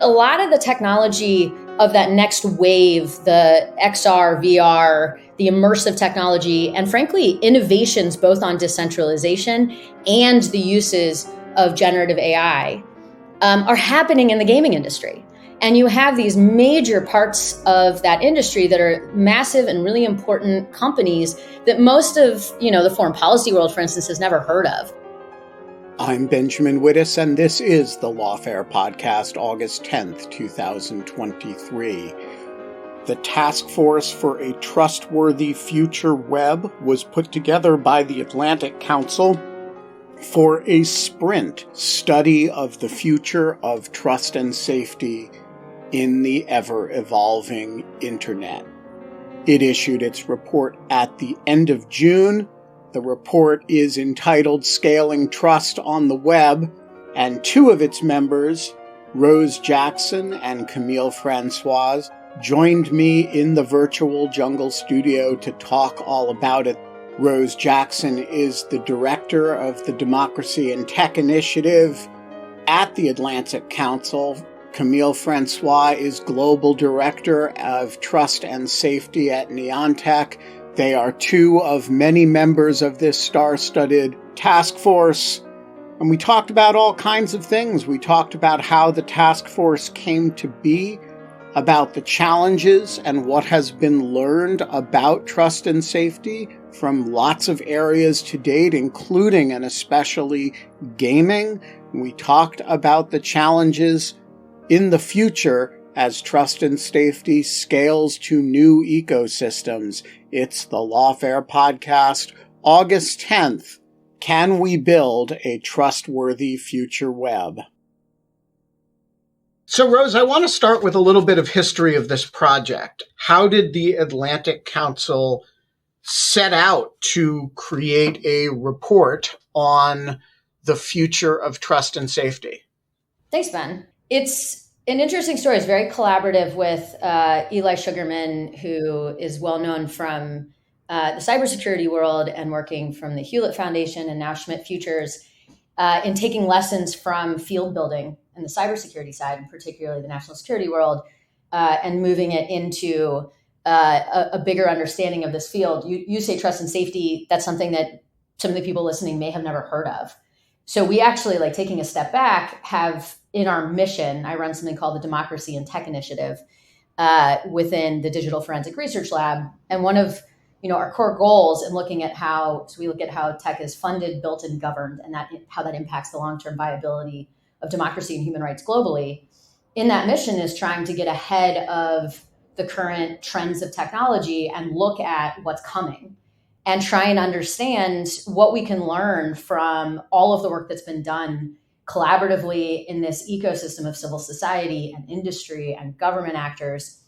a lot of the technology of that next wave, the XR, VR, the immersive technology, and frankly, innovations both on decentralization and the uses of generative AI are happening in the gaming industry. And you have these major parts of that industry that are massive and really important companies that most of, the foreign policy world, for instance, has never heard of. I'm Benjamin Wittes, and this is the Lawfare Podcast, August 10th, 2023. The Task Force for a Trustworthy Future Web was put together by the Atlantic Council for a sprint study of the future of trust and safety in the ever-evolving Internet. It issued its report at the end of June. The report is entitled Scaling Trust on the Web, and two of its members, Rose Jackson and Camille François, joined me in the virtual Jungle studio to talk all about it. Rose Jackson is the director of the Democracy and Tech Initiative at the Atlantic Council. Camille François is global director of trust and safety at Niantic. They are two of many members of this star-studded task force. And we talked about all kinds of things. We talked about how the task force came to be, about the challenges and what has been learned about trust and safety from lots of areas to date, including and especially gaming. We talked about the challenges in the future as trust and safety scales to new ecosystems. It's the Lawfare Podcast, August 10th. Can we build a trustworthy future web? So, Rose, I want to start with a little bit of history of this project. How did the Atlantic Council set out to create a report on the future of trust and safety? Thanks, Ben. It's an interesting story. It's very collaborative with Eli Sugarman, who is well known from the cybersecurity world and working from the Hewlett Foundation and now Schmidt Futures in taking lessons from field building and the cybersecurity side, and particularly the national security world, and moving it into a bigger understanding of this field. You say trust and safety. That's something that some of the people listening may have never heard of. So we actually, taking a step back, have in our mission, I run something called the Democracy and Tech Initiative within the Digital Forensic Research Lab. And one of our core goals in looking at we look at how tech is funded, built, and governed, and how that impacts the long-term viability of democracy and human rights globally. In that mission is trying to get ahead of the current trends of technology and look at what's coming and try and understand what we can learn from all of the work that's been done collaboratively in this ecosystem of civil society and industry and government actors,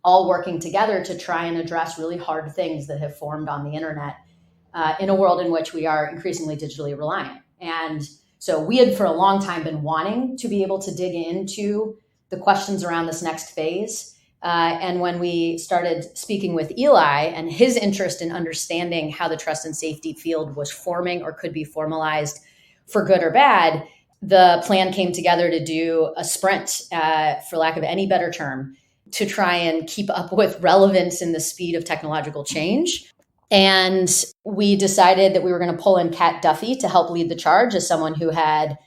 all working together to try and address really hard things that have formed on the internet in a world in which we are increasingly digitally reliant. And so we had for a long time been wanting to be able to dig into the questions around this next phase. And when we started speaking with Eli and his interest in understanding how the trust and safety field was forming or could be formalized for good or bad, the plan came together to do a sprint, for lack of any better term, to try and keep up with relevance in the speed of technological change. And we decided that we were going to pull in Kat Duffy to help lead the charge as someone who had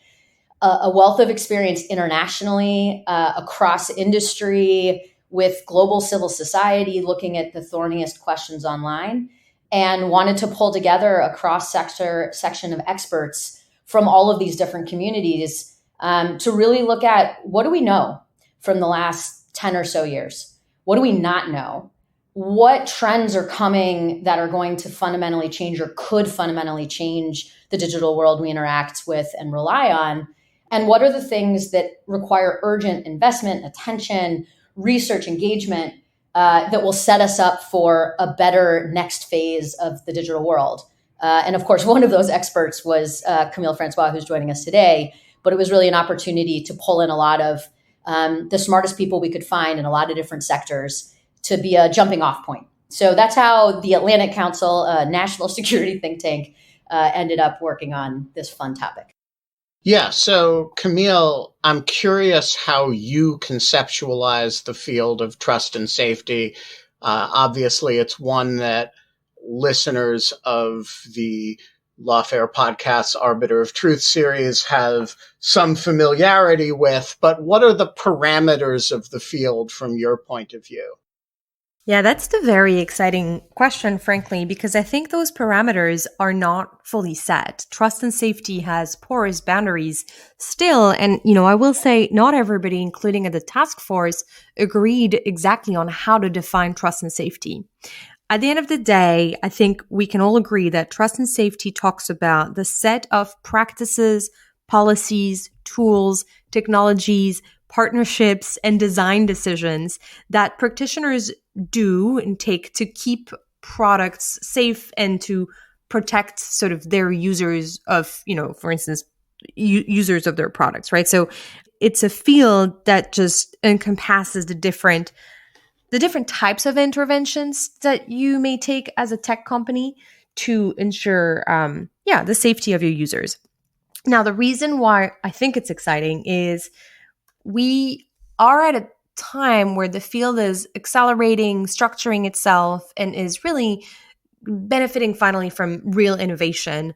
a wealth of experience internationally, across industry, with global civil society, looking at the thorniest questions online, and wanted to pull together a cross-section of experts from all of these different communities to really look at what do we know from the last 10 or so years? What do we not know? What trends are coming that are going to fundamentally change or could fundamentally change the digital world we interact with and rely on? And what are the things that require urgent investment, attention, research engagement that will set us up for a better next phase of the digital world? And of course, one of those experts was Camille François, who's joining us today. But it was really an opportunity to pull in a lot of the smartest people we could find in a lot of different sectors to be a jumping off point. So that's how the Atlantic Council, a national security think tank, ended up working on this fun topic. Yeah. So, Camille, I'm curious how you conceptualize the field of trust and safety. Obviously, it's one that listeners of the Lawfare Podcast's Arbiter of Truth series have some familiarity with, but what are the parameters of the field from your point of view? Yeah, that's the very exciting question, frankly, because I think those parameters are not fully set. Trust and safety has porous boundaries still. And, I will say not everybody, including at the task force, agreed exactly on how to define trust and safety. At the end of the day, I think we can all agree that trust and safety talks about the set of practices, policies, tools, technologies, partnerships, and design decisions that practitioners do and take to keep products safe and to protect sort of their users of, for instance, users of their products, right? So it's a field that just encompasses the different types of interventions that you may take as a tech company to ensure, the safety of your users. Now, the reason why I think it's exciting is we are at a time where the field is accelerating, structuring itself, and is really benefiting finally from real innovation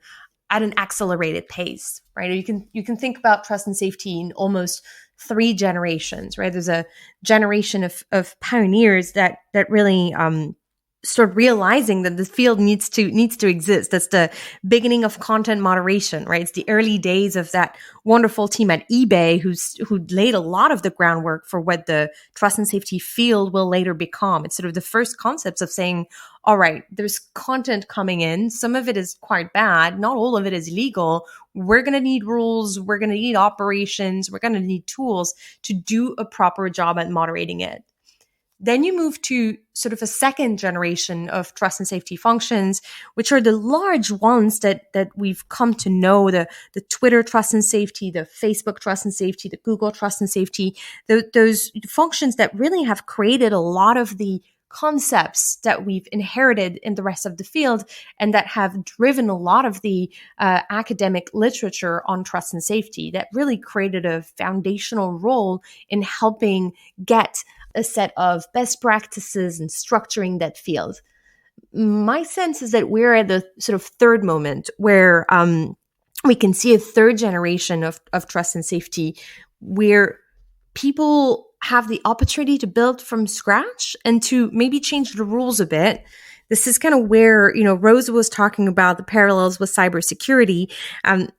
at an accelerated pace, right? You can think about trust and safety in almost three generations, right? There's a generation of pioneers that really start realizing that the field needs to exist. That's the beginning of content moderation, right? It's the early days of that wonderful team at eBay who laid a lot of the groundwork for what the trust and safety field will later become. It's sort of the first concepts of saying, all right, there's content coming in. Some of it is quite bad. Not all of it is legal. We're going to need rules. We're going to need operations. We're going to need tools to do a proper job at moderating it. Then you move to sort of a second generation of trust and safety functions, which are the large ones that we've come to know, the Twitter trust and safety, the Facebook trust and safety, the Google trust and safety, those functions that really have created a lot of the concepts that we've inherited in the rest of the field and that have driven a lot of the academic literature on trust and safety that really created a foundational role in helping get a set of best practices and structuring that field. My sense is that we're at the sort of third moment where we can see a third generation of trust and safety where people have the opportunity to build from scratch and to maybe change the rules a bit. This is kind of where, Rose was talking about the parallels with cybersecurity.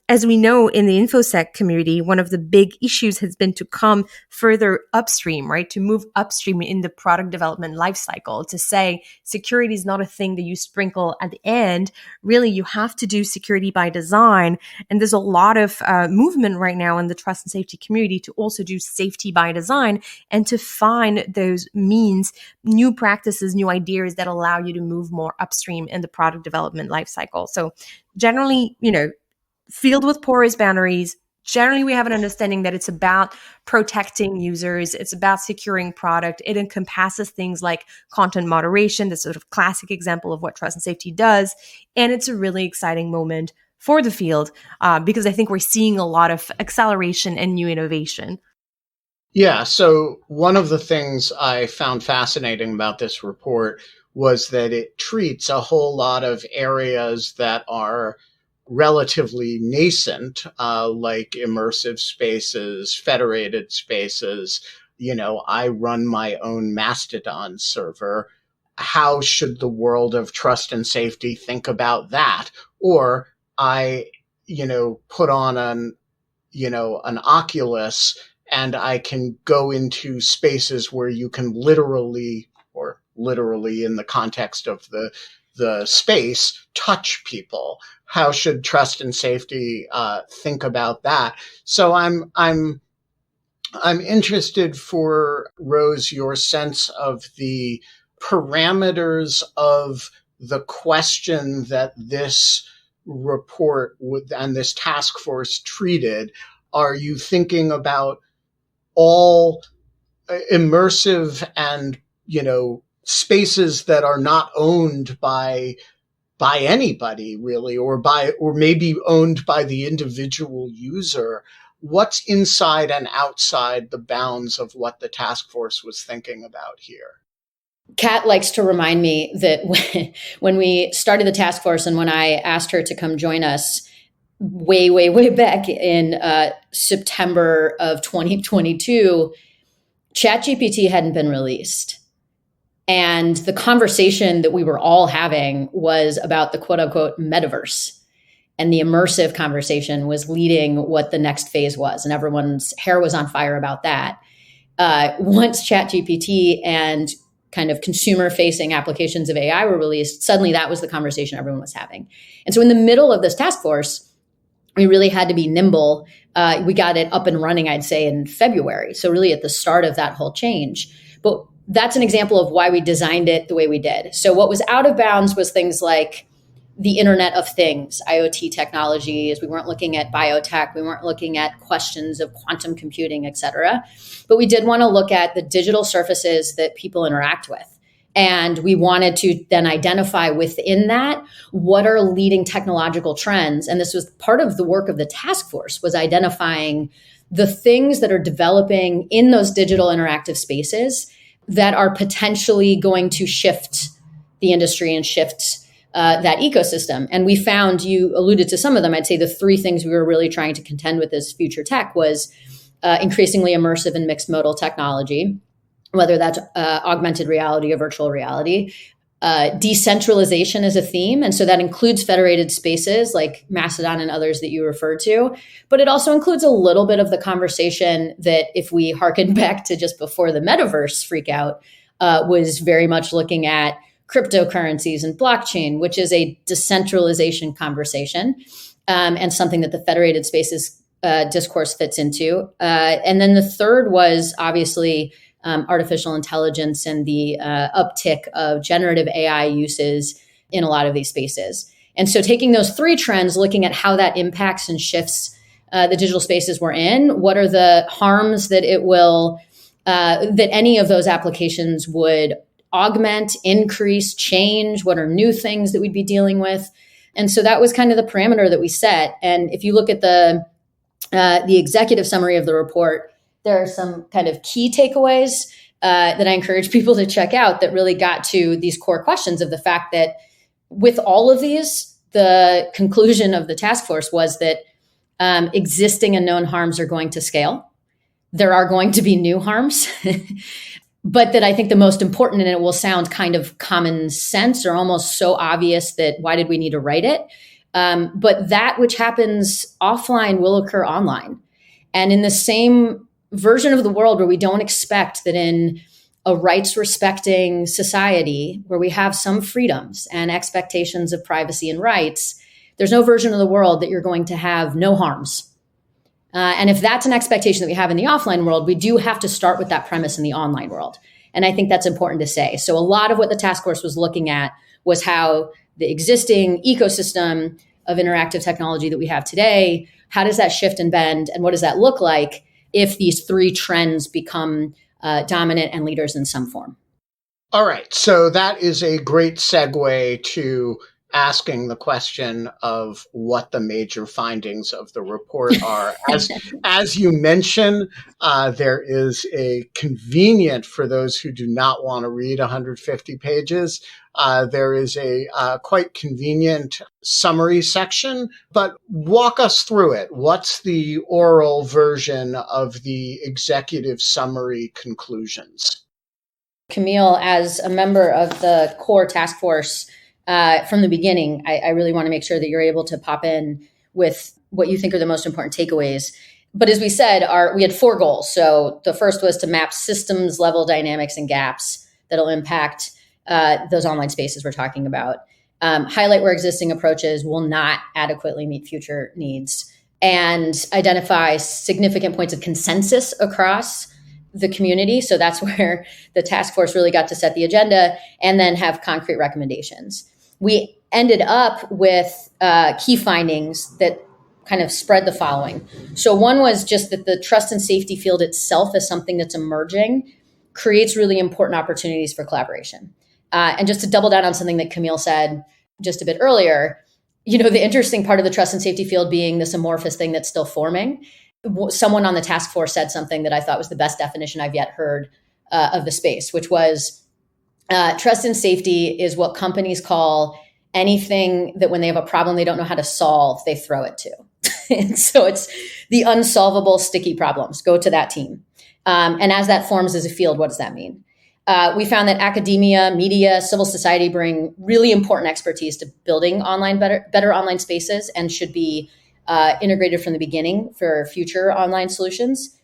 As we know in the InfoSec community, one of the big issues has been to come further upstream, right? To move upstream in the product development lifecycle, to say security is not a thing that you sprinkle at the end. Really, you have to do security by design. And there's a lot of movement right now in the trust and safety community to also do safety by design and to find those means, new practices, new ideas that allow you to move more upstream in the product development lifecycle. So generally, field with porous boundaries. Generally, we have an understanding that it's about protecting users. It's about securing product. It encompasses things like content moderation, the sort of classic example of what trust and safety does. And it's a really exciting moment for the field because I think we're seeing a lot of acceleration and new innovation. Yeah, so one of the things I found fascinating about this report was that it treats a whole lot of areas that are relatively nascent, like immersive spaces, federated spaces. I run my own Mastodon server. How should the world of trust and safety think about that? Or I, put on an Oculus and I can go into spaces where you can literally, or literally in the context of the space, touch people. How should trust and safety think about that? So I'm interested, for Rose, your sense of the parameters of the question that this report and this task force treated. Are you thinking about all immersive and, spaces that are not owned by by anybody really, or maybe owned by the individual user. What's inside and outside the bounds of what the task force was thinking about here? Kat likes to remind me that when we started the task force and when I asked her to come join us way back in September of 2022, ChatGPT hadn't been released. And the conversation that we were all having was about the quote unquote metaverse. And the immersive conversation was leading what the next phase was. And everyone's hair was on fire about that. Once ChatGPT and kind of consumer-facing applications of AI were released, suddenly that was the conversation everyone was having. And so in the middle of this task force, we really had to be nimble. We got it up and running, I'd say, in February. So really at the start of that whole change. But that's an example of why we designed it the way we did. So what was out of bounds was things like the Internet of Things, IoT technologies. We weren't looking at biotech. We weren't looking at questions of quantum computing, et cetera. But we did want to look at the digital surfaces that people interact with. And we wanted to then identify within that what are leading technological trends. And this was part of the work of the task force, was identifying the things that are developing in those digital interactive spaces that are potentially going to shift the industry and shift that ecosystem. And we found, you alluded to some of them, I'd say the three things we were really trying to contend with as future tech was increasingly immersive and mixed modal technology, whether that's augmented reality or virtual reality. Decentralization is a theme. And so that includes federated spaces like Mastodon and others that you referred to. But it also includes a little bit of the conversation that, if we harken back to just before the metaverse freak out, was very much looking at cryptocurrencies and blockchain, which is a decentralization conversation, and something that the federated spaces discourse fits into. And then the third was obviously artificial intelligence and the uptick of generative AI uses in a lot of these spaces. And so taking those three trends, looking at how that impacts and shifts the digital spaces we're in, what are the harms that it will, that any of those applications would augment, increase, change, what are new things that we'd be dealing with. And so that was kind of the parameter that we set. And if you look at the executive summary of the report, there are some kind of key takeaways that I encourage people to check out that really got to these core questions of the fact that with all of these, the conclusion of the task force was that existing and known harms are going to scale. There are going to be new harms. But that I think the most important, and it will sound kind of common sense or almost so obvious that why did we need to write it? But that which happens offline will occur online. And in the same version of the world where we don't expect that in a rights-respecting society where we have some freedoms and expectations of privacy and rights, there's no version of the world that you're going to have no harms. And if that's an expectation that we have in the offline world, we do have to start with that premise in the online world. And I think that's important to say. So a lot of what the task force was looking at was how the existing ecosystem of interactive technology that we have today, how does that shift and bend? And what does that look like if these three trends become dominant and leaders in some form? All right. So that is a great segue to asking the question of what the major findings of the report are. As you mentioned, there is a convenient, for those who do not want to read 150 pages, there is a quite convenient summary section, but walk us through it. What's the oral version of the executive summary conclusions? Camille, as a member of the core task force, from the beginning, I really want to make sure that you're able to pop in with what you think are the most important takeaways. But as we said, we had 4 goals. So the first was to map systems level dynamics and gaps that'll impact those online spaces we're talking about. Highlight where existing approaches will not adequately meet future needs, and identify significant points of consensus across the community. So that's where the task force really got to set the agenda, and then have concrete recommendations. We ended up with key findings that kind of spread the following. So one was just that the trust and safety field itself is something that's emerging, creates really important opportunities for collaboration. And just to double down on something that Camille said, just a bit earlier, the interesting part of the trust and safety field being this amorphous thing that's still forming. Someone on the task force said something that I thought was the best definition I've yet heard of the space, which was trust and safety is what companies call anything that when they have a problem they don't know how to solve, they throw it to. And so it's the unsolvable sticky problems. Go to that team. And as that forms as a field, what does that mean? We found that academia, media, civil society bring really important expertise to building better online spaces and should be integrated from the beginning for future online solutions.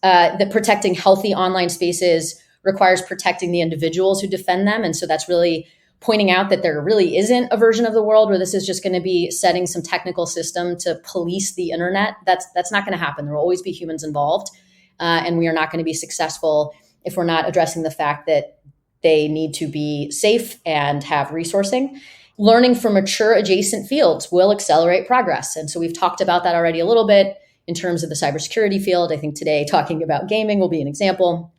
That protecting healthy online spaces requires protecting the individuals who defend them. And so that's really pointing out that there really isn't a version of the world where this is just going to be setting some technical system to police the internet. That's not going to happen. There will always be humans involved. And we are not going to be successful if we're not addressing the fact that they need to be safe and have resourcing. Learning from mature adjacent fields will accelerate progress. And so we've talked about that already a little bit in terms of the cybersecurity field. I think today talking about gaming will be an example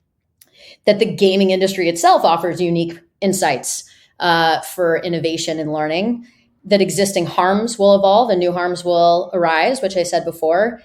that the gaming industry itself offers unique insights for innovation and learning, that existing harms will evolve and new harms will arise, which I said before.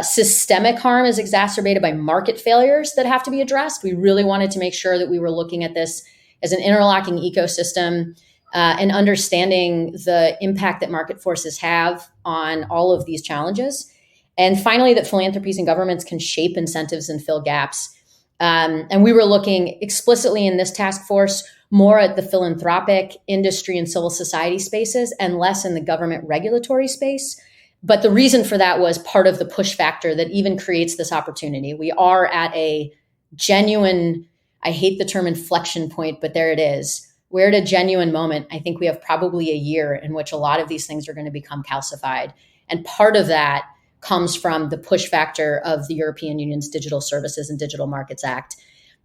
Systemic harm is exacerbated by market failures that have to be addressed. We really wanted to make sure that we were looking at this as an interlocking ecosystem and understanding the impact that market forces have on all of these challenges. And finally, that philanthropies and governments can shape incentives and fill gaps. And we were looking explicitly in this task force more at the philanthropic industry and civil society spaces and less in the government regulatory space. But the reason for that was part of the push factor that even creates this opportunity. We are at a genuine, I hate the term inflection point, but there it is. We're at a genuine moment. I think we have probably a year in which a lot of these things are going to become calcified. And part of that comes from the push factor of the European Union's Digital Services and Digital Markets Act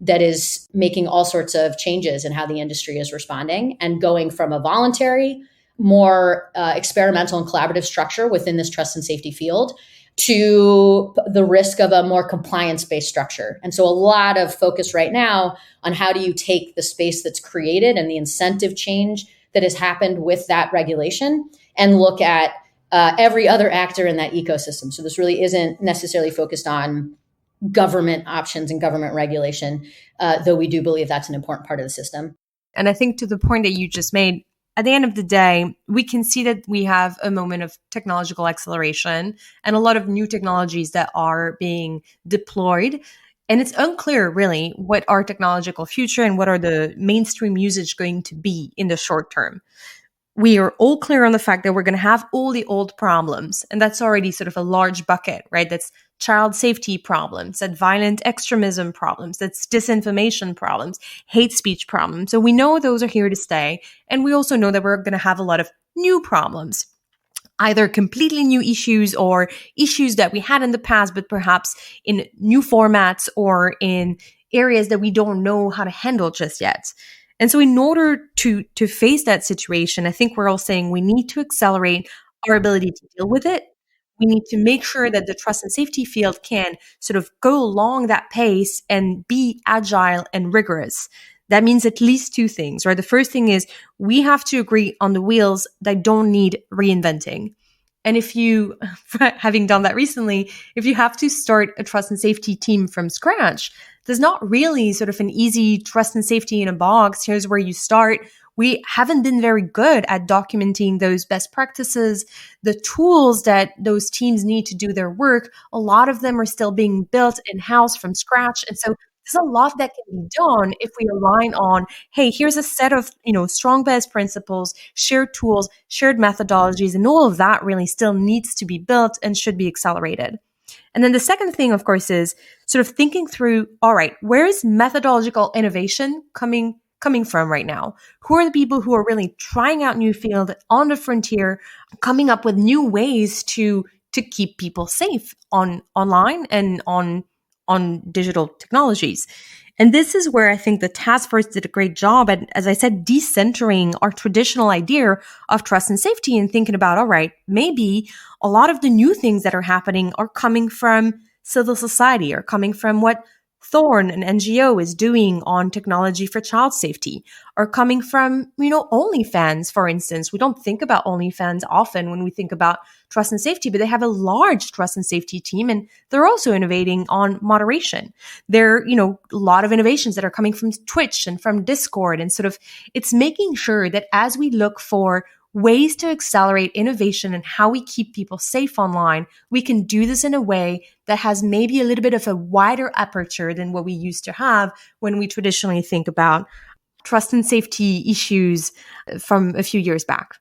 that is making all sorts of changes in how the industry is responding and going from a voluntary, more experimental and collaborative structure within this trust and safety field to the risk of a more compliance-based structure. And so a lot of focus right now on how do you take the space that's created and the incentive change that has happened with that regulation and look at every other actor in that ecosystem. So this really isn't necessarily focused on government options and government regulation, though we do believe that's an important part of the system. And I think to the point that you just made, at the end of the day, we can see that we have a moment of technological acceleration and a lot of new technologies that are being deployed. And it's unclear, really, what our technological future and what are the mainstream usage going to be in the short term. We are all clear on the fact that we're going to have all the old problems. And that's already sort of a large bucket, right? That's child safety problems, that violent extremism problems, that's disinformation problems, hate speech problems. So we know those are here to stay. And we also know that we're going to have a lot of new problems, either completely new issues or issues that we had in the past, but perhaps in new formats or in areas that we don't know how to handle just yet. And so in order to face that situation, I think we're all saying we need to accelerate our ability to deal with it. We need to make sure that the trust and safety field can sort of go along that pace and be agile and rigorous. That means at least two things, right? The first thing is we have to agree on the wheels that don't need reinventing. And if you, having done that recently, if you have to start a trust and safety team from scratch, there's not really sort of an easy trust and safety in a box. Here's where you start. We haven't been very good at documenting those best practices, the tools that those teams need to do their work. A lot of them are still being built in-house from scratch. And so there's a lot that can be done if we align on, hey, here's a set of, strong best principles, shared tools, shared methodologies, and all of that really still needs to be built and should be accelerated. And then the second thing, of course, is sort of thinking through, all right, where is methodological innovation coming from right now? Who are the people who are really trying out new field on the frontier, coming up with new ways to keep people safe online and on digital technologies? And this is where I think the task force did a great job at, as I said, decentering our traditional idea of trust and safety and thinking about, all right, maybe a lot of the new things that are happening are coming from civil society or coming from what Thorn, an NGO, is doing on technology for child safety, are coming from, OnlyFans, for instance. We don't think about OnlyFans often when we think about trust and safety, but they have a large trust and safety team, and they're also innovating on moderation. There are, a lot of innovations that are coming from Twitch and from Discord, and sort of it's making sure that as we look for ways to accelerate innovation and how we keep people safe online, we can do this in a way that has maybe a little bit of a wider aperture than what we used to have when we traditionally think about trust and safety issues from a few years back.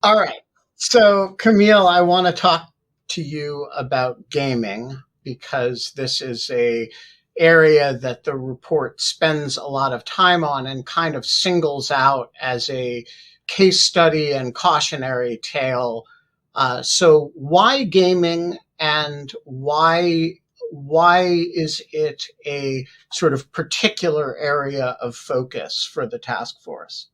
All right. So, Camille, I want to talk to you about gaming because this is a area that the report spends a lot of time on and kind of singles out as a case study and cautionary tale. So why gaming, and why is it a sort of particular area of focus for the task force?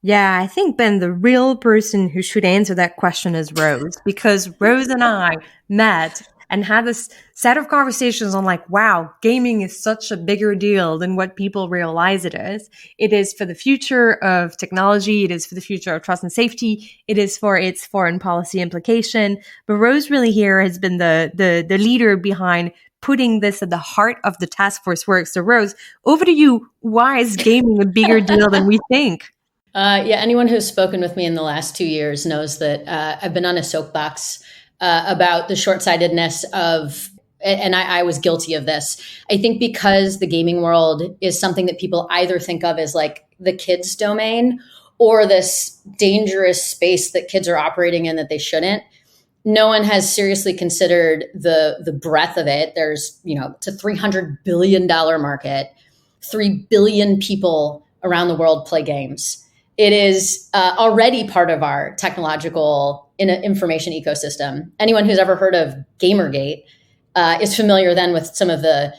Yeah, I think, Ben, the real person who should answer that question is Rose, because Rose and I met and had this set of conversations on wow, gaming is such a bigger deal than what people realize it is. It is for the future of technology. It is for the future of trust and safety. It is for its foreign policy implication. But Rose really here has been the leader behind putting this at the heart of the task force work. So Rose, over to you. Why is gaming a bigger deal than we think? Anyone who's spoken with me in the last 2 years knows that I've been on a soapbox about the short-sightedness of, and I was guilty of this. I think because the gaming world is something that people either think of as the kids' domain or this dangerous space that kids are operating in that they shouldn't. No one has seriously considered the breadth of it. There's, it's a $300 billion market. 3 billion people around the world play games. It is already part of our technological information ecosystem. Anyone who's ever heard of Gamergate is familiar then with some of the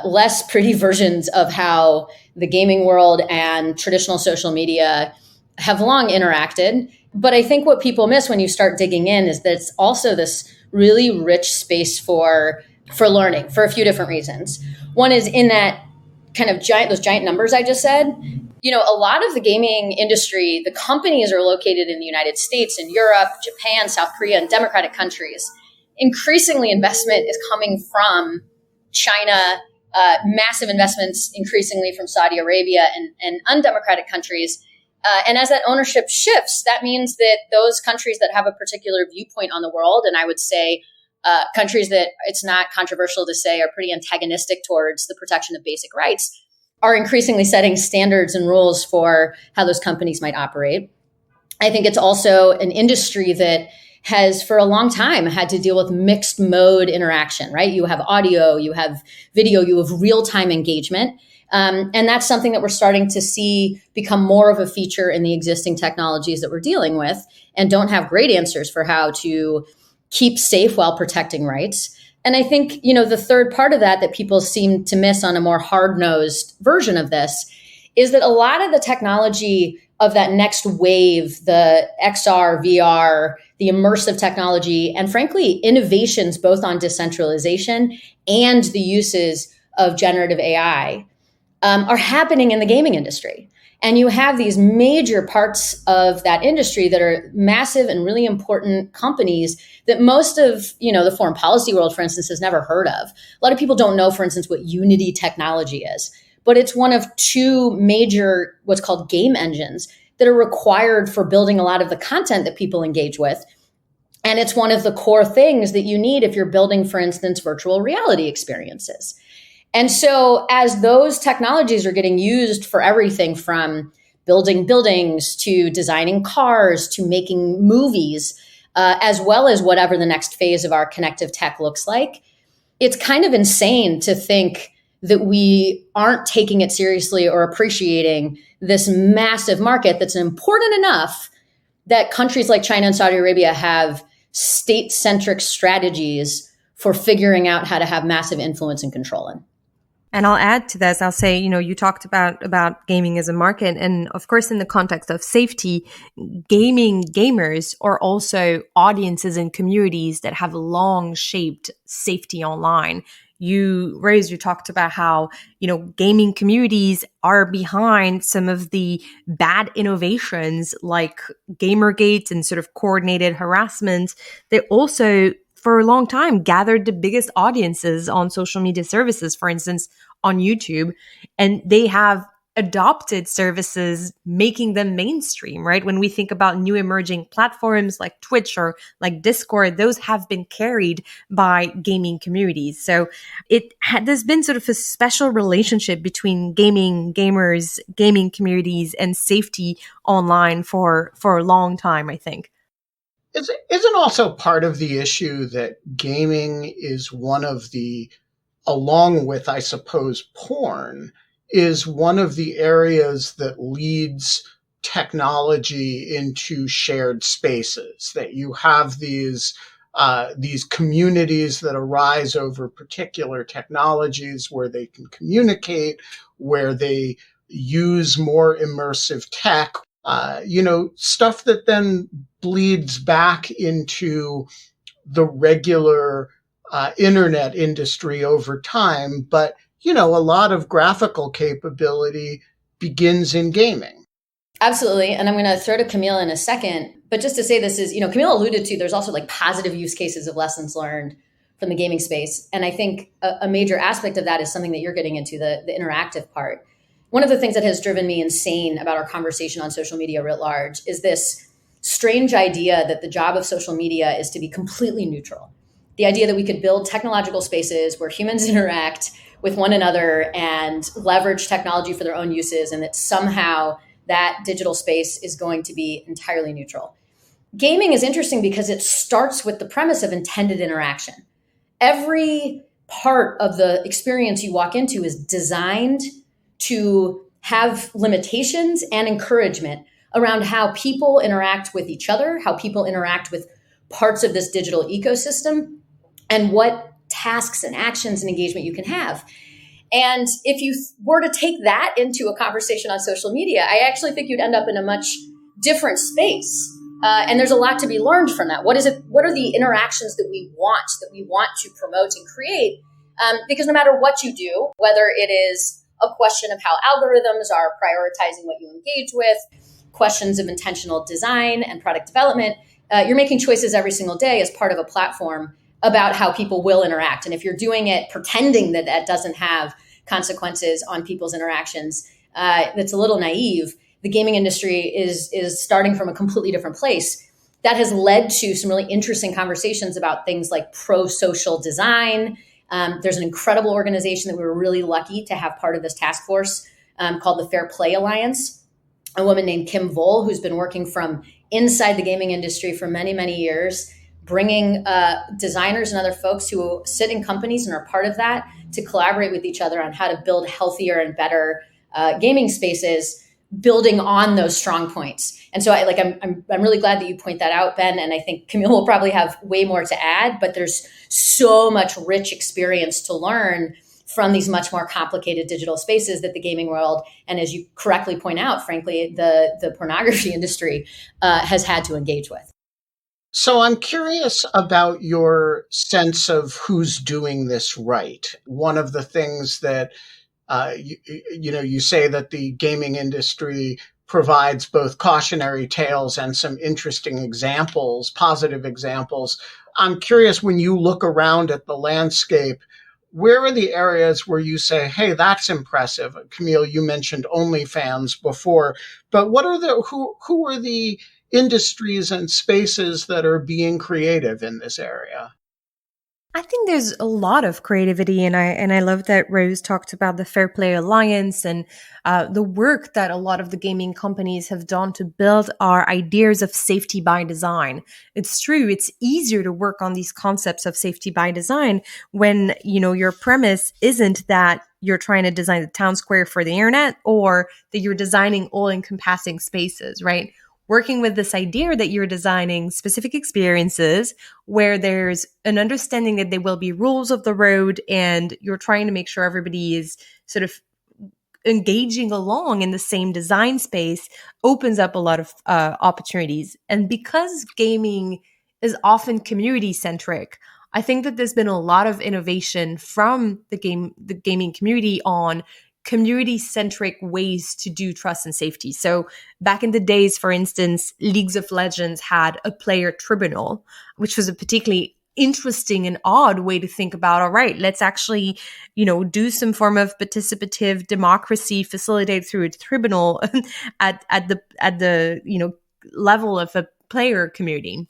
less pretty versions of how the gaming world and traditional social media have long interacted. But I think what people miss when you start digging in is that it's also this really rich space for learning for a few different reasons. One is in that kind of those giant numbers I just said. A lot of the gaming industry, the companies are located in the United States and Europe, Japan, South Korea, and democratic countries. Increasingly, investment is coming from China, massive investments increasingly from Saudi Arabia and undemocratic countries. And as that ownership shifts, that means that those countries that have a particular viewpoint on the world, and I would say countries that it's not controversial to say are pretty antagonistic towards the protection of basic rights, are increasingly setting standards and rules for how those companies might operate. I think it's also an industry that has for a long time had to deal with mixed mode interaction, right? You have audio, you have video, you have real-time engagement. And that's something that we're starting to see become more of a feature in the existing technologies that we're dealing with and don't have great answers for how to keep safe while protecting rights. And I think, the third part of that people seem to miss on a more hard-nosed version of this is that a lot of the technology of that next wave, the XR, VR, the immersive technology, and frankly, innovations both on decentralization and the uses of generative AI are happening in the gaming industry. And you have these major parts of that industry that are massive and really important companies that most of, the foreign policy world, for instance, has never heard of. A lot of people don't know, for instance, what Unity technology is, but it's one of two major, what's called game engines that are required for building a lot of the content that people engage with. And it's one of the core things that you need if you're building, for instance, virtual reality experiences. And so as those technologies are getting used for everything from building buildings to designing cars to making movies, as well as whatever the next phase of our connective tech looks like, it's kind of insane to think that we aren't taking it seriously or appreciating this massive market that's important enough that countries like China and Saudi Arabia have state-centric strategies for figuring out how to have massive influence and control in. And I'll add to this. I'll say, you talked about gaming as a market. And of course, in the context of safety, gamers are also audiences and communities that have long shaped safety online. Rose, you talked about how, gaming communities are behind some of the bad innovations like Gamergate and sort of coordinated harassment. They also, for a long time, gathered the biggest audiences on social media services, for instance, on YouTube, and they have adopted services, making them mainstream, right? When we think about new emerging platforms like Twitch or like Discord, those have been carried by gaming communities. So there's been sort of a special relationship between gamers, gaming communities, and safety online for a long time, I think. Isn't also part of the issue that gaming is one of the, along with, I suppose, porn, is one of the areas that leads technology into shared spaces, that you have these communities that arise over particular technologies where they can communicate, where they use more immersive tech, stuff that then bleeds back into the regular internet industry over time. But, a lot of graphical capability begins in gaming. Absolutely. And I'm going to throw to Camille in a second. But just to say this is, Camille alluded to, there's also like positive use cases of lessons learned from the gaming space. And I think a major aspect of that is something that you're getting into, the interactive part. One of the things that has driven me insane about our conversation on social media writ large is this strange idea that the job of social media is to be completely neutral. The idea that we could build technological spaces where humans interact with one another and leverage technology for their own uses, and that somehow that digital space is going to be entirely neutral. Gaming is interesting because it starts with the premise of intended interaction. Every part of the experience you walk into is designed to have limitations and encouragement around how people interact with each other, how people interact with parts of this digital ecosystem, and what tasks and actions and engagement you can have. And if you were to take that into a conversation on social media, I actually think you'd end up in a much different space. And there's a lot to be learned from that. What are the interactions that we want to promote and create? Because no matter what you do, whether it is a question of how algorithms are prioritizing what you engage with, questions of intentional design and product development, you're making choices every single day as part of a platform about how people will interact. And if you're doing it pretending that that doesn't have consequences on people's interactions, that's a little naive. The gaming industry is starting from a completely different place. That has led to some really interesting conversations about things like pro-social design. There's an incredible organization that we were really lucky to have part of this task force called the Fair Play Alliance. A woman named Kim Vole, who's been working from inside the gaming industry for many, many years, bringing designers and other folks who sit in companies and are part of that to collaborate with each other on how to build healthier and better gaming spaces, building on those strong points. And so I'm really glad that you point that out, Ben. And I think Camille will probably have way more to add, but there's so much rich experience to learn from these much more complicated digital spaces that the gaming world, and as you correctly point out, frankly, the pornography industry has had to engage with. So I'm curious about your sense of who's doing this right. One of the things that, you say that the gaming industry provides both cautionary tales and some interesting examples, positive examples. I'm curious, when you look around at the landscape, where are the areas where you say, hey, that's impressive? Camille, you mentioned OnlyFans before, but what are who are the industries and spaces that are being creative in this area? I think there's a lot of creativity, and I love that Rose talked about the Fair Play Alliance and the work that a lot of the gaming companies have done to build our ideas of safety by design. It's true, it's easier to work on these concepts of safety by design when your premise isn't that you're trying to design the town square for the internet or that you're designing all-encompassing spaces, right? working with this idea that you're designing specific experiences where there's an understanding that there will be rules of the road, and you're trying to make sure everybody is sort of engaging along in the same design space, opens up a lot of opportunities. And because gaming is often community centric, I think that there's been a lot of innovation from the gaming community on community-centric ways to do trust and safety. So back in the days, for instance, Leagues of Legends had a player tribunal, which was a particularly interesting and odd way to think about, all right, let's actually, do some form of participative democracy facilitated through a tribunal at the level of a player community.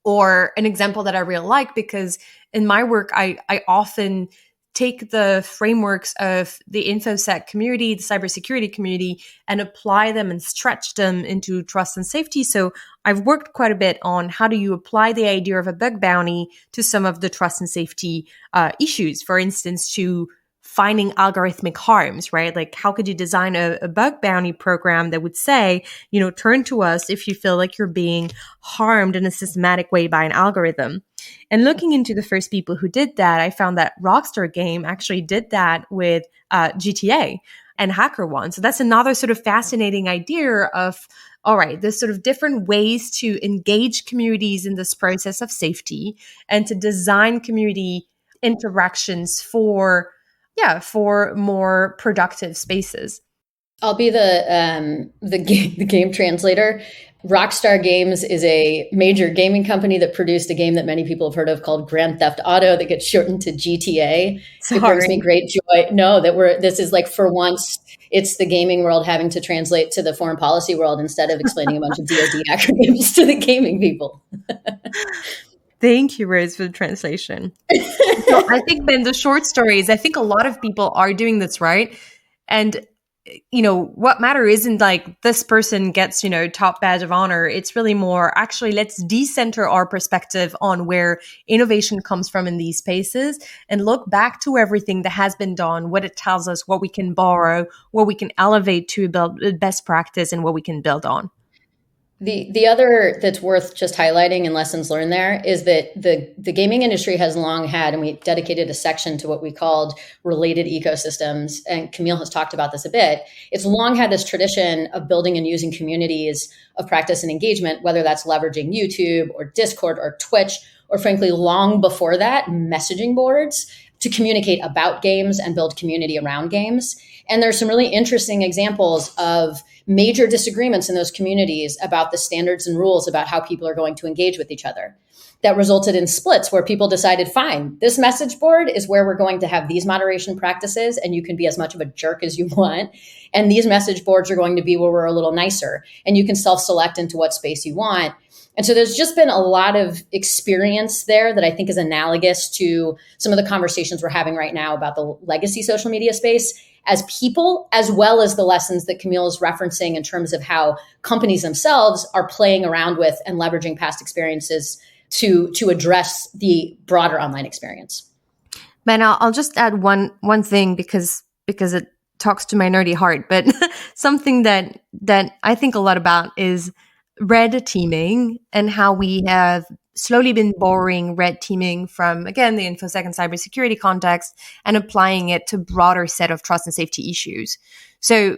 Or an example that I really like, because in my work, I often take the frameworks of the InfoSec community, the cybersecurity community, and apply them and stretch them into trust and safety. So I've worked quite a bit on how do you apply the idea of a bug bounty to some of the trust and safety issues. For instance, to finding algorithmic harms, right? Like, how could you design a bug bounty program that would say, turn to us if you feel like you're being harmed in a systematic way by an algorithm? And looking into the first people who did that, I found that Rockstar Game actually did that with GTA and HackerOne. So that's another sort of fascinating idea of, all right, there's sort of different ways to engage communities in this process of safety and to design community interactions for more productive spaces. I'll be the game translator. Rockstar Games is a major gaming company that produced a game that many people have heard of called Grand Theft Auto that gets shortened to GTA. It brings me great joy. No, this is like, for once, it's the gaming world having to translate to the foreign policy world instead of explaining a bunch of DoD acronyms to the gaming people. Thank you, Rose, for the translation. So I think then the short stories, I think a lot of people are doing this, right? And what matter isn't like this person gets, top badge of honor. It's really more, actually, let's decenter our perspective on where innovation comes from in these spaces and look back to everything that has been done, what it tells us, what we can borrow, what we can elevate to build best practice, and what we can build on. The other that's worth just highlighting and lessons learned there is that the gaming industry has long had, and we dedicated a section to what we called related ecosystems, and Camille has talked about this a bit. It's long had this tradition of building and using communities of practice and engagement, whether that's leveraging YouTube or Discord or Twitch, or frankly, long before that, messaging boards to communicate about games and build community around games. And there's some really interesting examples of major disagreements in those communities about the standards and rules about how people are going to engage with each other. That resulted in splits where people decided, fine, this message board is where we're going to have these moderation practices, and you can be as much of a jerk as you want. And these message boards are going to be where we're a little nicer, and you can self-select into what space you want. And so there's just been a lot of experience there that I think is analogous to some of the conversations we're having right now about the legacy social media space as people, as well as the lessons that Camille is referencing in terms of how companies themselves are playing around with and leveraging past experiences to address the broader online experience. Ben, I'll just add one thing because it talks to my nerdy heart, but something that I think a lot about is red teaming and how we have slowly been borrowing red teaming from, again, the InfoSec and cybersecurity context and applying it to broader set of trust and safety issues. So,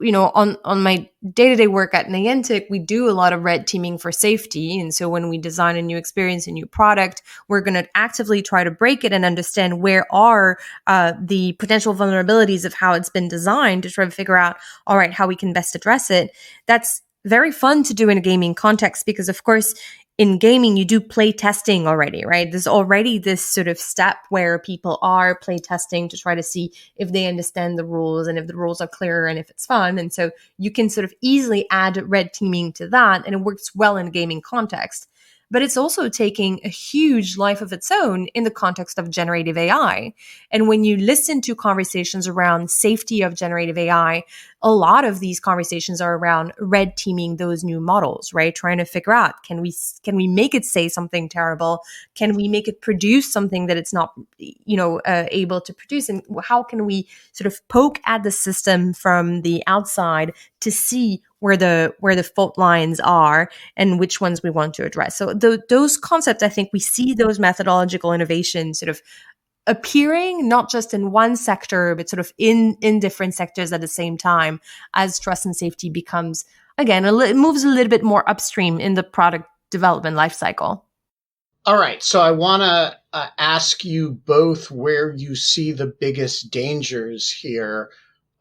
on my day-to-day work at Niantic, we do a lot of red teaming for safety. And so when we design a new experience, a new product, we're going to actively try to break it and understand where are the potential vulnerabilities of how it's been designed to try to figure out, all right, how we can best address it. That's very fun to do in a gaming context because, of course, in gaming, you do play testing already, right? There's already this sort of step where people are play testing to try to see if they understand the rules and if the rules are clear and if it's fun. And so you can sort of easily add red teaming to that, and it works well in a gaming context. But it's also taking a huge life of its own in the context of generative AI. And when you listen to conversations around safety of generative AI, a lot of these conversations are around red teaming those new models, right? Trying to figure out, can we make it say something terrible? Can we make it produce something that it's not, able to produce? And how can we sort of poke at the system from the outside to see where the fault lines are and which ones we want to address. So those concepts, I think we see those methodological innovations sort of appearing not just in one sector, but sort of in different sectors at the same time as trust and safety becomes, again, it moves a little bit more upstream in the product development lifecycle. All right. So I want to ask you both where you see the biggest dangers here.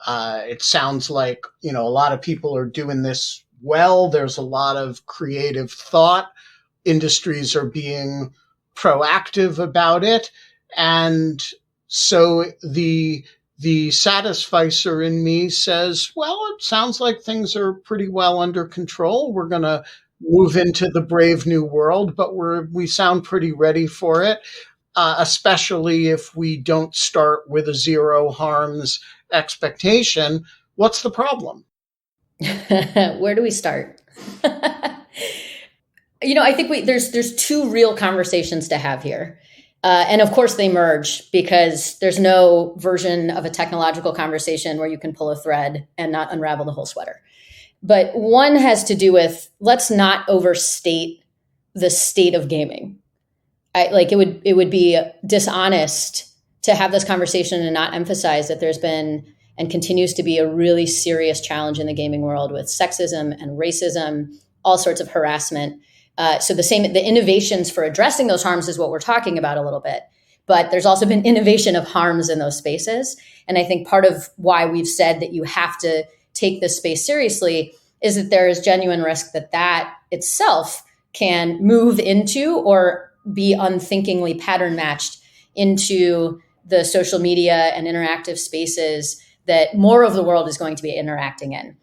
It sounds like, a lot of people are doing this well. There's a lot of creative thought. Industries are being proactive about it. And so the satisficer in me says, well, it sounds like things are pretty well under control. We're going to move into the brave new world, but we sound pretty ready for it, especially if we don't start with a zero harms expectation. What's the problem? Where do we start? I think there's two real conversations to have here. And of course they merge because there's no version of a technological conversation where you can pull a thread and not unravel the whole sweater. But one has to do with, let's not overstate the state of gaming. It would be dishonest to have this conversation and not emphasize that there's been and continues to be a really serious challenge in the gaming world with sexism and racism, all sorts of harassment. So the innovations for addressing those harms is what we're talking about a little bit. But there's also been innovation of harms in those spaces. And I think part of why we've said that you have to take this space seriously is that there is genuine risk that itself can move into or be unthinkingly pattern matched into the social media and interactive spaces that more of the world is going to be interacting in.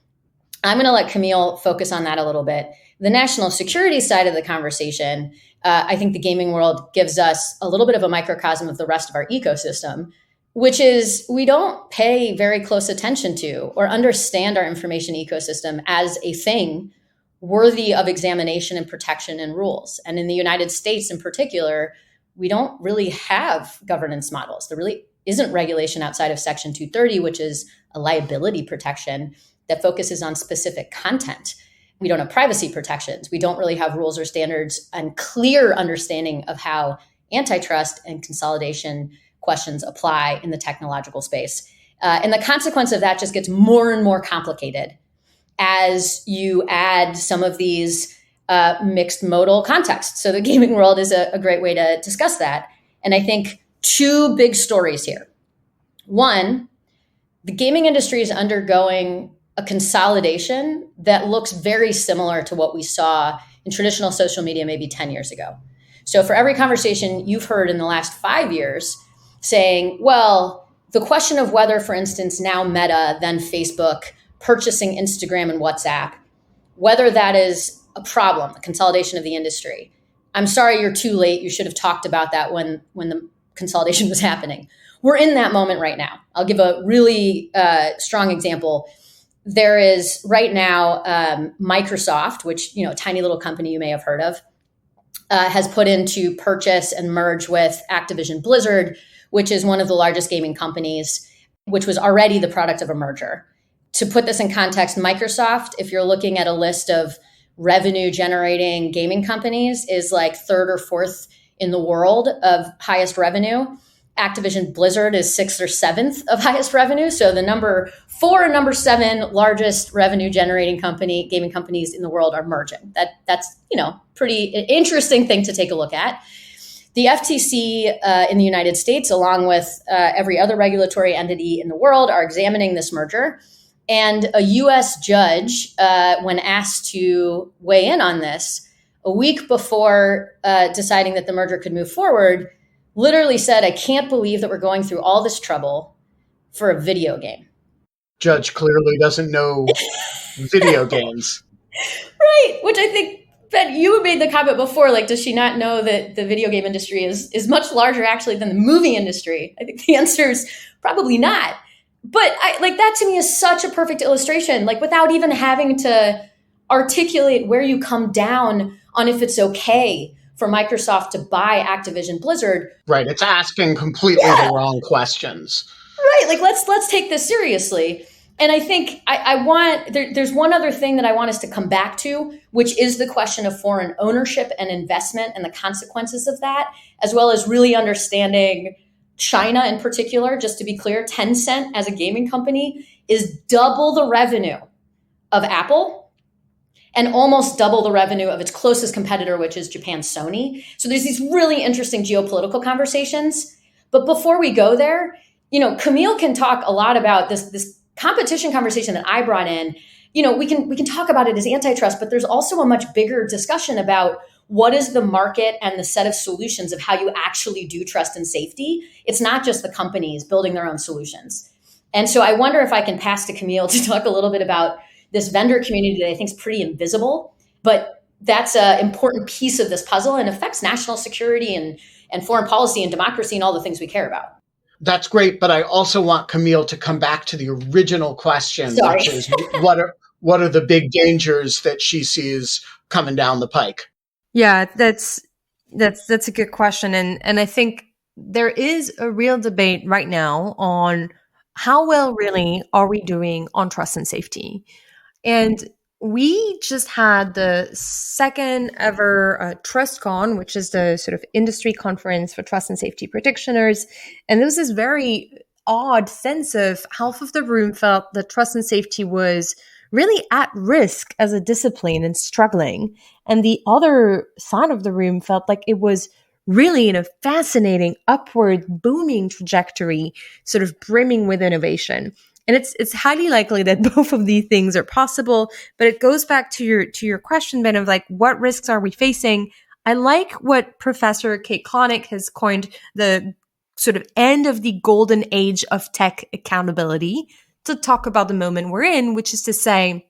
I'm going to let Camille focus on that a little bit. The national security side of the conversation, I think the gaming world gives us a little bit of a microcosm of the rest of our ecosystem, which is we don't pay very close attention to or understand our information ecosystem as a thing worthy of examination and protection and rules. And in the United States in particular, we don't really have governance models. There really isn't regulation outside of Section 230, which is a liability protection that focuses on specific content. We don't have privacy protections. We don't really have rules or standards and clear understanding of how antitrust and consolidation questions apply in the technological space. And the consequence of that just gets more and more complicated as you add some of these mixed modal contexts. So the gaming world is a great way to discuss that. And I think two big stories here. One, the gaming industry is undergoing a consolidation that looks very similar to what we saw in traditional social media maybe 10 years ago. So for every conversation you've heard in the last 5 years saying, well, the question of whether, for instance, now Meta, then Facebook, purchasing Instagram and WhatsApp, whether that is a problem, the consolidation of the industry. I'm sorry you're too late. You should have talked about that when the consolidation was happening. We're in that moment right now. I'll give a really strong example. There is right now Microsoft, which, a tiny little company you may have heard of, has put in to purchase and merge with Activision Blizzard, which is one of the largest gaming companies, which was already the product of a merger. To put this in context, Microsoft, if you're looking at a list of revenue generating gaming companies, is like third or fourth in the world of highest revenue. Activision Blizzard is sixth or seventh of highest revenue. So the number 4 and number 7 largest revenue generating gaming companies in the world are merging. That's pretty interesting thing to take a look at. The FTC in the United States, along with every other regulatory entity in the world, are examining this merger. And a U.S. judge, when asked to weigh in on this, a week before deciding that the merger could move forward, literally said, I can't believe that we're going through all this trouble for a video game. Judge clearly doesn't know video games. Right. Which I think, Ben, you made the comment before, does she not know that the video game industry is much larger actually than the movie industry? I think the answer is probably not. But that to me is such a perfect illustration, without even having to articulate where you come down on if it's okay for Microsoft to buy Activision Blizzard. Right. It's asking completely the wrong questions. Right. Let's take this seriously. And I think there's one other thing that I want us to come back to, which is the question of foreign ownership and investment and the consequences of that, as well as really understanding China in particular. Just to be clear, Tencent as a gaming company is double the revenue of Apple and almost double the revenue of its closest competitor, which is Japan's Sony. So there's these really interesting geopolitical conversations. But before we go there, Camille can talk a lot about this competition conversation that I brought in. We can talk about it as antitrust, but there's also a much bigger discussion about what is the market and the set of solutions of how you actually do trust and safety. It's not just the companies building their own solutions. And so I wonder if I can pass to Camille to talk a little bit about this vendor community that I think is pretty invisible, but that's an important piece of this puzzle and affects national security and foreign policy and democracy and all the things we care about. That's great, but I also want Camille to come back to the original question, which is what are the big dangers that she sees coming down the pike? Yeah, that's a good question, and I think there is a real debate right now on how well really are we doing on trust and safety. And we just had the second ever TrustCon, which is the sort of industry conference for trust and safety practitioners. And there was this very odd sense of half of the room felt that trust and safety was really at risk as a discipline and struggling. And the other side of the room felt like it was really in a fascinating upward booming trajectory, sort of brimming with innovation. And it's highly likely that both of these things are possible, but it goes back to your question, Ben, of like, what risks are we facing? I like what Professor Kate Klonick has coined the sort of end of the golden age of tech accountability to talk about the moment we're in, which is to say,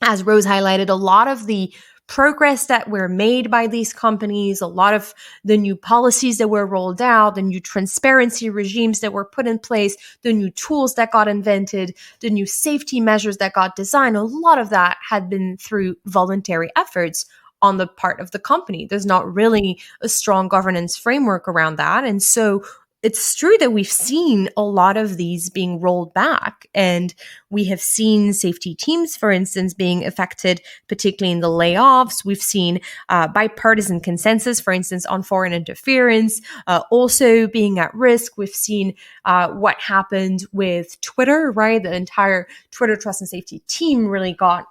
as Rose highlighted, a lot of the progress that were made by these companies, a lot of the new policies that were rolled out, the new transparency regimes that were put in place, the new tools that got invented, the new safety measures that got designed, a lot of that had been through voluntary efforts on the part of the company. There's not really a strong governance framework around that. And so it's true that we've seen a lot of these being rolled back, and we have seen safety teams, for instance, being affected, particularly in the layoffs. We've seen bipartisan consensus, for instance, on foreign interference, also being at risk. We've seen what happened with Twitter, right? The entire Twitter trust and safety team really got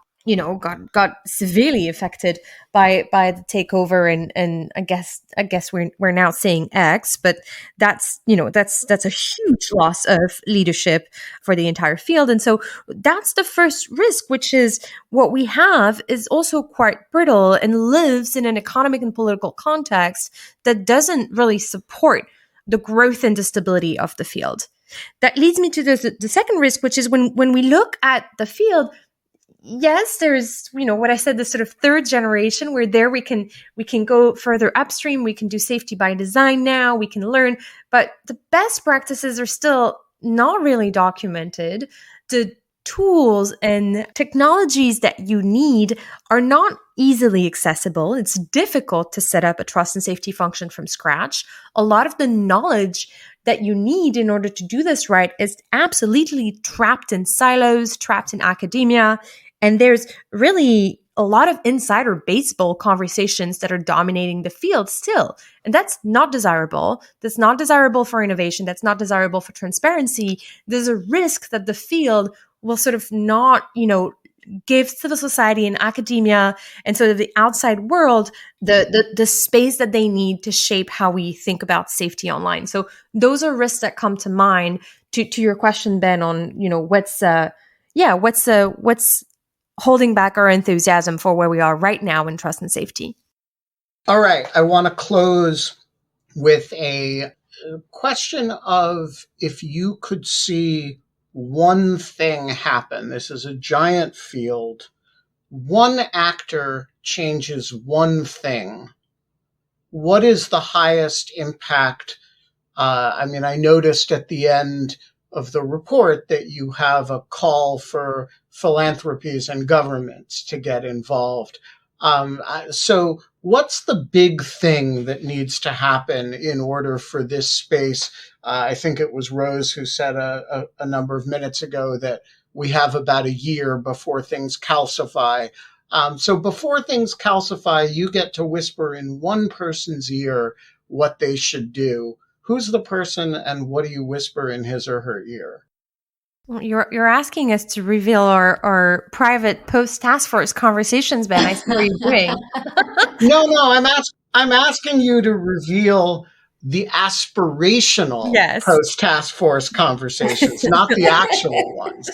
severely affected by the takeover, and I guess we're now saying X, but that's a huge loss of leadership for the entire field. And so that's the first risk, which is what we have is also quite brittle and lives in an economic and political context that doesn't really support the growth and the stability of the field. That leads me to the second risk, which is when we look at the field. Yes, there's, what I said, the sort of third generation where there we can go further upstream. We can do safety by design now. We can learn, but the best practices are still not really documented. The tools and technologies that you need are not easily accessible. It's difficult to set up a trust and safety function from scratch. A lot of the knowledge that you need in order to do this right is absolutely trapped in silos, trapped in academia. And there's really a lot of insider baseball conversations that are dominating the field still. And that's not desirable. That's not desirable for innovation. That's not desirable for transparency. There's a risk that the field will sort of not, give civil society and academia and sort of the outside world the space that they need to shape how we think about safety online. So those are risks that come to mind. To your question, Ben, on what's holding back our enthusiasm for where we are right now in trust and safety. All right. I want to close with a question of if you could see one thing happen. This is a giant field. One actor changes one thing. What is the highest impact? I noticed at the end of the report that you have a call for philanthropies and governments to get involved. So what's the big thing that needs to happen in order for this space? I think it was Rose who said a number of minutes ago that we have about a year before things calcify. So before things calcify, you get to whisper in one person's ear what they should do. Who's the person and what do you whisper in his or her ear? Well, you're asking us to reveal our private post-task force conversations, Ben. I see what you're doing. No, I'm asking you to reveal the aspirational post-task force conversations, not the actual ones.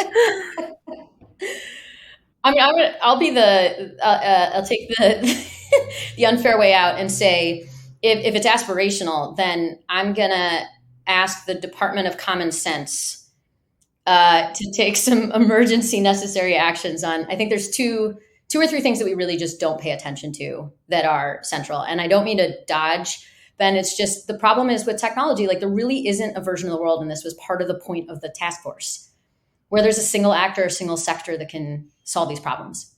I mean, I'll take the the unfair way out and say, if it's aspirational, then I'm gonna ask the Department of Common Sense to take some emergency necessary actions on. I think there's two or three things that we really just don't pay attention to that are central. And I don't mean to dodge, Ben. It's just the problem is with technology, like there really isn't a version of the world, and this was part of the point of the task force, where there's a single actor, a single sector that can solve these problems.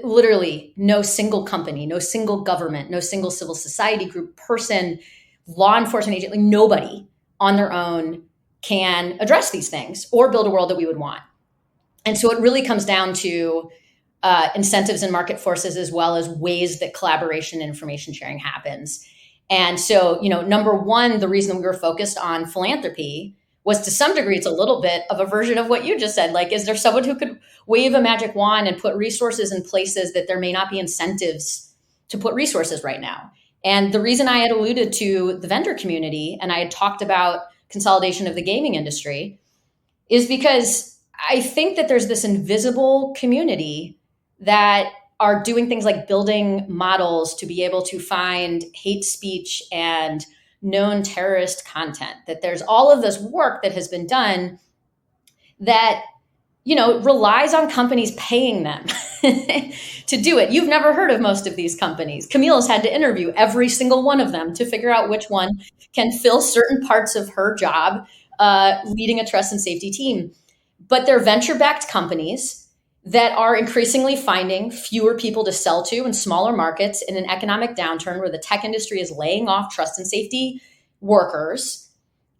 Literally, no single company, no single government, no single civil society group, person, law enforcement agent, like nobody on their own can address these things or build a world that we would want. And so it really comes down to incentives and market forces, as well as ways that collaboration and information sharing happens. And so, number one, the reason we were focused on philanthropy was, to some degree, it's a little bit of a version of what you just said. Like, is there someone who could wave a magic wand and put resources in places that there may not be incentives to put resources right now? And the reason I had alluded to the vendor community and I had talked about consolidation of the gaming industry is because I think that there's this invisible community that are doing things like building models to be able to find hate speech and known terrorist content, that there's all of this work that has been done that, relies on companies paying them to do it. You've never heard of most of these companies. Camille has had to interview every single one of them to figure out which one can fill certain parts of her job leading a trust and safety team. But they're venture-backed companies that are increasingly finding fewer people to sell to in smaller markets in an economic downturn where the tech industry is laying off trust and safety workers.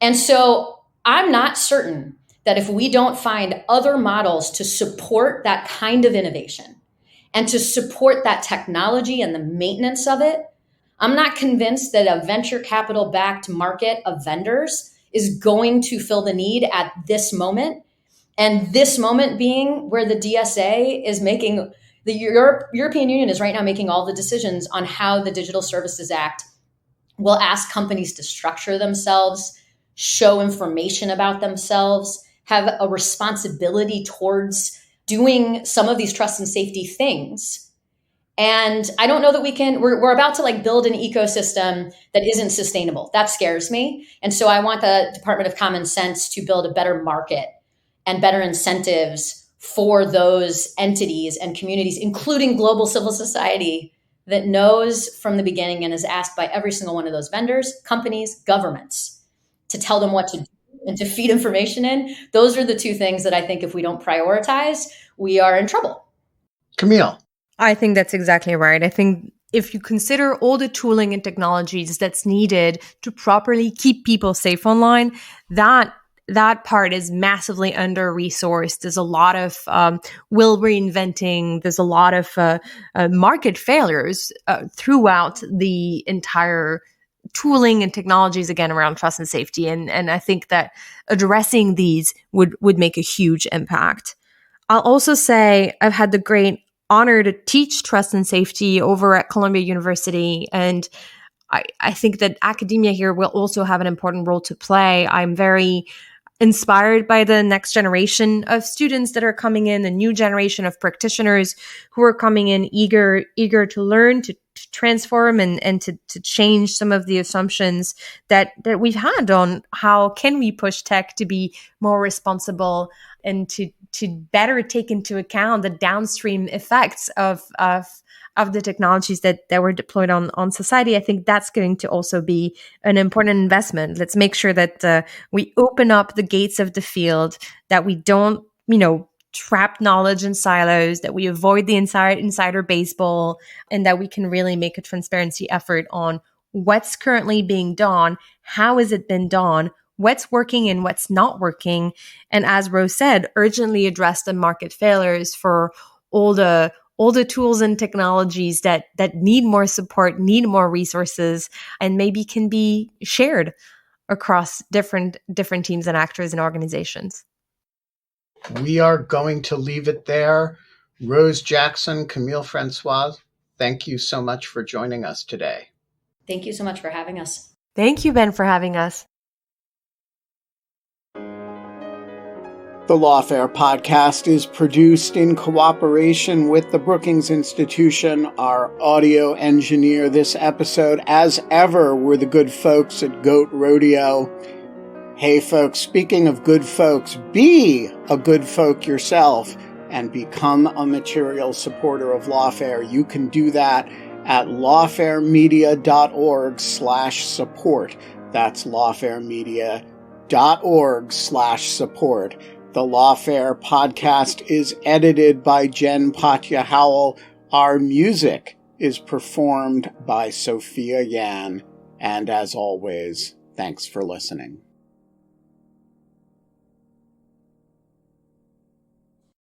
And so I'm not certain that if we don't find other models to support that kind of innovation and to support that technology and the maintenance of it, I'm not convinced that a venture capital backed market of vendors is going to fill the need at this moment. And this moment being where the DSA is making, the European Union is right now making all the decisions on how the Digital Services Act will ask companies to structure themselves, show information about themselves, have a responsibility towards doing some of these trust and safety things. And I don't know that we're about to build an ecosystem that isn't sustainable. That scares me. And so I want the Department of Common Sense to build a better market and better incentives for those entities and communities, including global civil society, that knows from the beginning and is asked by every single one of those vendors, companies, governments, to tell them what to do and to feed information in. Those are the two things that I think if we don't prioritize, we are in trouble. Camille. I think that's exactly right. I think if you consider all the tooling and technologies that's needed to properly keep people safe online, that part is massively under-resourced. There's a lot of will reinventing. There's a lot of market failures throughout the entire tooling and technologies, again, around trust and safety. And I think that addressing these would make a huge impact. I'll also say I've had the great honor to teach trust and safety over at Columbia University. And I think that academia here will also have an important role to play. I'm very inspired by the next generation of students that are coming in, the new generation of practitioners who are coming in eager to learn, to transform and to change some of the assumptions that we've had on how can we push tech to be more responsible and to better take into account the downstream effects of the technologies that were deployed on society. I think that's going to also be an important investment. Let's make sure that we open up the gates of the field, that we don't, trap knowledge in silos, that we avoid the insider baseball, and that we can really make a transparency effort on what's currently being done, how has it been done, what's working and what's not working. And as Rose said, urgently address the market failures for all the tools and technologies that need more support, need more resources, and maybe can be shared across different teams and actors and organizations. We are going to leave it there. Rose Jackson, Camille François, thank you so much for joining us today. Thank you so much for having us. Thank you, Ben, for having us. The Lawfare podcast is produced in cooperation with the Brookings Institution. Our audio engineer this episode, as ever, were the good folks at Goat Rodeo. Hey folks, speaking of good folks, be a good folk yourself and become a material supporter of Lawfare. You can do that at lawfaremedia.org/support. That's lawfaremedia.org/support. The Lawfare podcast is edited by Jen Patja Howell. Our music is performed by Sophia Yan. And as always, thanks for listening.